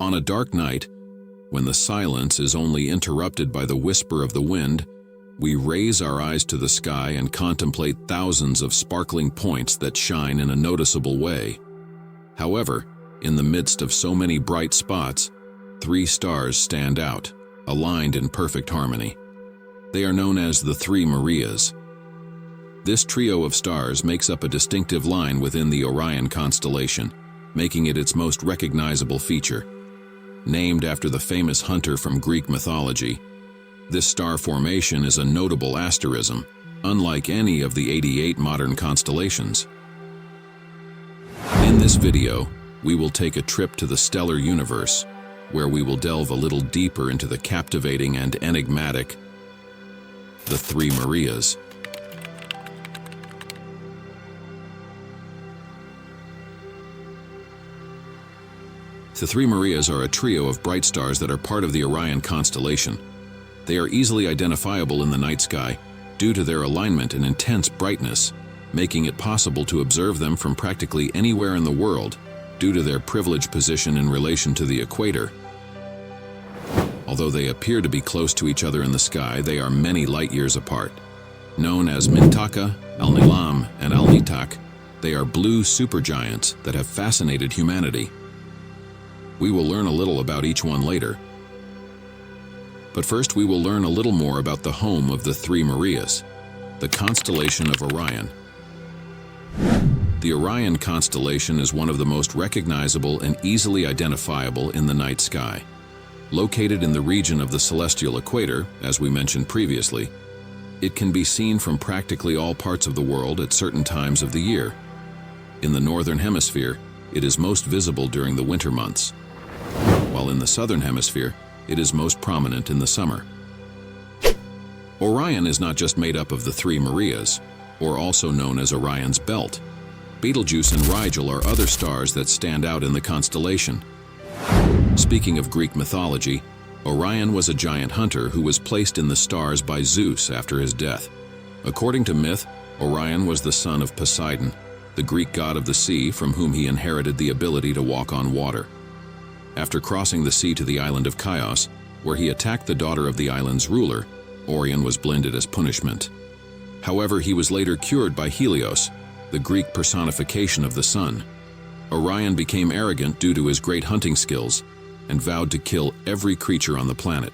On a dark night, when the silence is only interrupted by the whisper of the wind, we raise our eyes to the sky and contemplate thousands of sparkling points that shine in a noticeable way. However, in the midst of so many bright spots, 3 stars stand out, aligned in perfect harmony. They are known as the Three Marias. This trio of stars makes up a distinctive line within the Orion constellation, making it its most recognizable feature. Named after the famous hunter from Greek mythology, this star formation is a notable asterism, unlike any of the 88 modern constellations. In this video, we will take a trip to the stellar universe, where we will delve a little deeper into the captivating and enigmatic the Three Marias. The Three Marias are a trio of bright stars that are part of the Orion constellation. They are easily identifiable in the night sky due to their alignment and intense brightness, making it possible to observe them from practically anywhere in the world due to their privileged position in relation to the equator. Although they appear to be close to each other in the sky, they are many light years apart. Known as Mintaka, Alnilam, and Alnitak, they are blue supergiants that have fascinated humanity. We will learn a little about each one later. But first, we will learn a little more about the home of the Three Marias, the constellation of Orion. The Orion constellation is one of the most recognizable and easily identifiable in the night sky. Located in the region of the celestial equator, as we mentioned previously, it can be seen from practically all parts of the world at certain times of the year. In the northern hemisphere, it is most visible during the winter months, while in the southern hemisphere, it is most prominent in the summer. Orion is not just made up of the Three Marias, or also known as Orion's Belt. Betelgeuse and Rigel are other stars that stand out in the constellation. Speaking of Greek mythology, Orion was a giant hunter who was placed in the stars by Zeus after his death. According to myth, Orion was the son of Poseidon, the Greek god of the sea from whom he inherited the ability to walk on water. After crossing the sea to the island of Chios, where he attacked the daughter of the island's ruler, Orion was blinded as punishment. However, he was later cured by Helios, the Greek personification of the sun. Orion became arrogant due to his great hunting skills and vowed to kill every creature on the planet.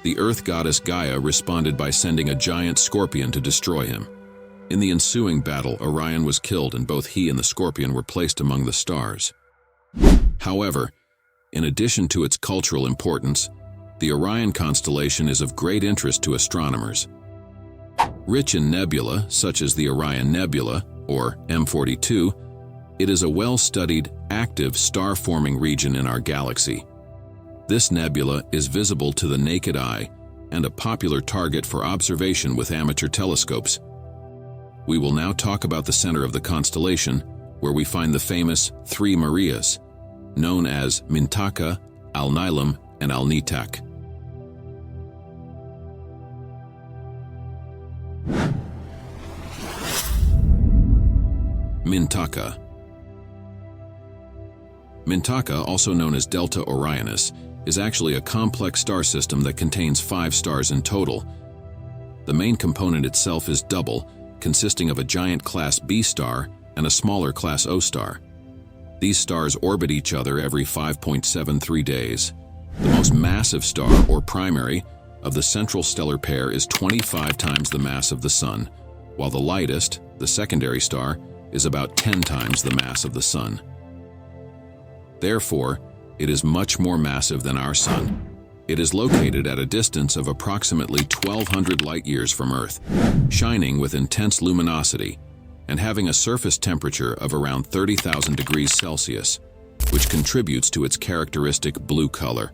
The earth goddess Gaia responded by sending a giant scorpion to destroy him. In the ensuing battle, Orion was killed and both he and the scorpion were placed among the stars. However, in addition to its cultural importance, the Orion constellation is of great interest to astronomers. Rich in nebula, such as the Orion Nebula, or M42, it is a well-studied, active star-forming region in our galaxy. This nebula is visible to the naked eye and a popular target for observation with amateur telescopes. We will now talk about the center of the constellation, where we find the famous Three Marias, known as Mintaka, Alnilam, and Alnitak. Mintaka. Mintaka, also known as Delta Orionis, is actually a complex star system that contains 5 stars in total. The main component itself is double, consisting of a giant Class B star and a smaller Class O star. These stars orbit each other every 5.73 days. The most massive star, or primary, of the central stellar pair is 25 times the mass of the Sun, while the lightest, the secondary star, is about 10 times the mass of the Sun. Therefore, it is much more massive than our Sun. It is located at a distance of approximately 1,200 light-years from Earth, shining with intense luminosity, and having a surface temperature of around 30,000 degrees Celsius, which contributes to its characteristic blue color.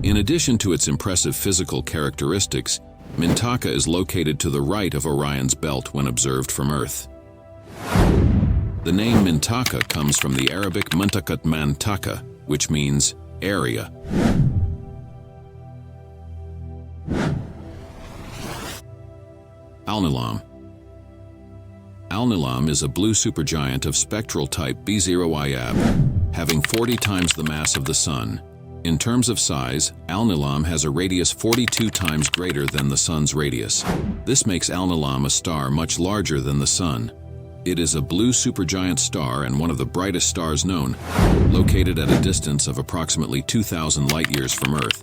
In addition to its impressive physical characteristics, Mintaka is located to the right of Orion's belt when observed from Earth. The name Mintaka comes from the Arabic Muntakat Mantaka, which means area. Alnilam. Alnilam is a blue supergiant of spectral type B0 having 40 times the mass of the Sun. In terms of size, Alnilam has a radius 42 times greater than the Sun's radius. This makes Alnilam a star much larger than the Sun. It is a blue supergiant star and one of the brightest stars known, located at a distance of approximately 2,000 light-years from Earth.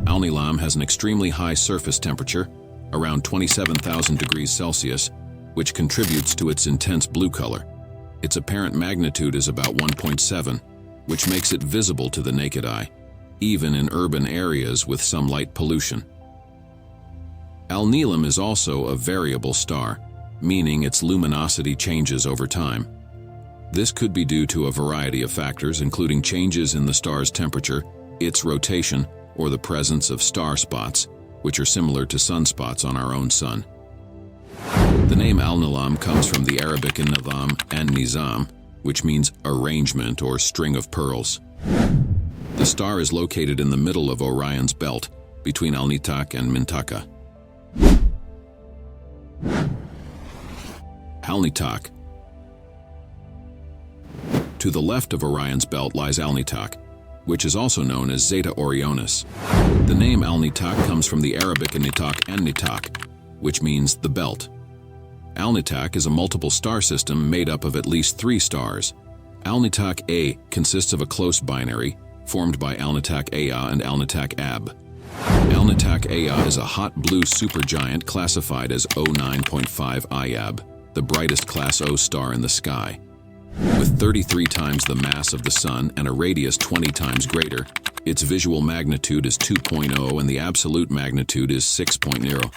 Alnilam has an extremely high surface temperature, around 27,000 degrees Celsius, which contributes to its intense blue color. Its apparent magnitude is about 1.7, which makes it visible to the naked eye, even in urban areas with some light pollution. Alnilam is also a variable star, meaning its luminosity changes over time. This could be due to a variety of factors, including changes in the star's temperature, its rotation, or the presence of star spots, which are similar to sunspots on our own sun. The name Alnilam comes from the Arabic nizam and nizam, which means arrangement or string of pearls. The star is located in the middle of Orion's belt, between Alnitak and Mintaka. Alnitak. To the left of Orion's belt lies Alnitak, which is also known as Zeta Orionis. The name Alnitak comes from the Arabic nitak and nitak, which means the belt. Alnitak is a multiple star system made up of at least 3 stars. Alnitak A consists of a close binary, formed by Alnitak Aa and Alnitak Ab. Alnitak Aa is a hot blue supergiant classified as O9.5 Iab, the brightest Class O star in the sky. With 33 times the mass of the Sun and a radius 20 times greater, its visual magnitude is 2.0 and the absolute magnitude is 6.0.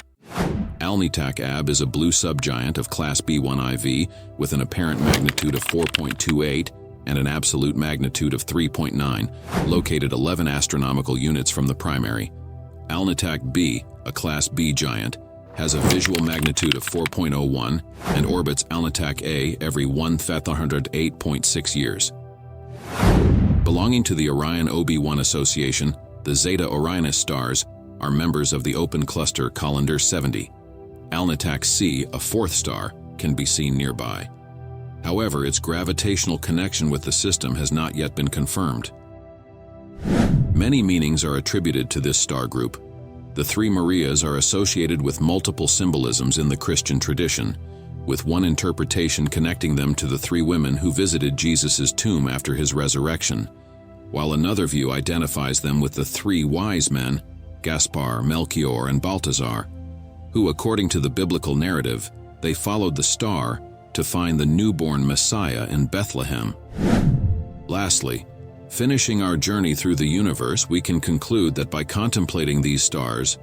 Alnitak Ab is a blue subgiant of Class B1 IV with an apparent magnitude of 4.28 and an absolute magnitude of 3.9, located 11 astronomical units from the primary. Alnitak B, a Class B giant, has a visual magnitude of 4.01 and orbits Alnitak A every 108.6 years. Belonging to the Orion OB1 association, the Zeta Orionis stars are members of the open cluster Colander 70. Alnitak C, a 4th star, can be seen nearby. However, its gravitational connection with the system has not yet been confirmed. Many meanings are attributed to this star group. The 3 Marias are associated with multiple symbolisms in the Christian tradition, with one interpretation connecting them to the 3 women who visited Jesus' tomb after his resurrection, while another view identifies them with the 3 wise men, Gaspar, Melchior, and Balthazar, who, according to the biblical narrative, they followed the star to find the newborn Messiah in Bethlehem. Lastly, finishing our journey through the universe, we can conclude that by contemplating these stars,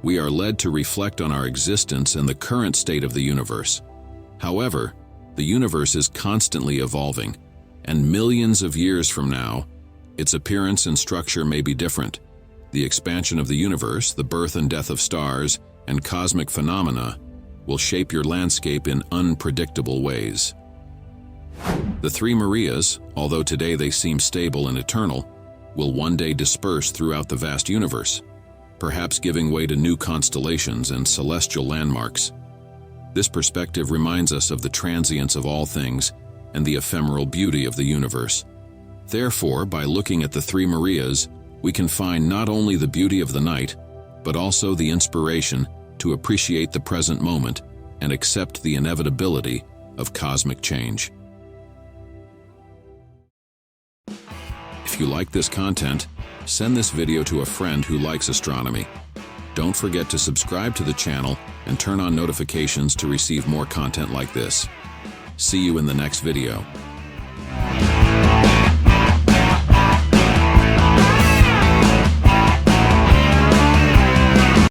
we are led to reflect on our existence and the current state of the universe. However, the universe is constantly evolving, and millions of years from now, its appearance and structure may be different. The expansion of the universe, the birth and death of stars, and cosmic phenomena will shape your landscape in unpredictable ways. The 3 Marias, although today they seem stable and eternal, will one day disperse throughout the vast universe, perhaps giving way to new constellations and celestial landmarks. This perspective reminds us of the transience of all things and the ephemeral beauty of the universe. Therefore, by looking at the 3 Marias, we can find not only the beauty of the night, but also the inspiration to appreciate the present moment and accept the inevitability of cosmic change. If you like this content, send this video to a friend who likes astronomy. Don't forget to subscribe to the channel and turn on notifications to receive more content like this. See you in the next video.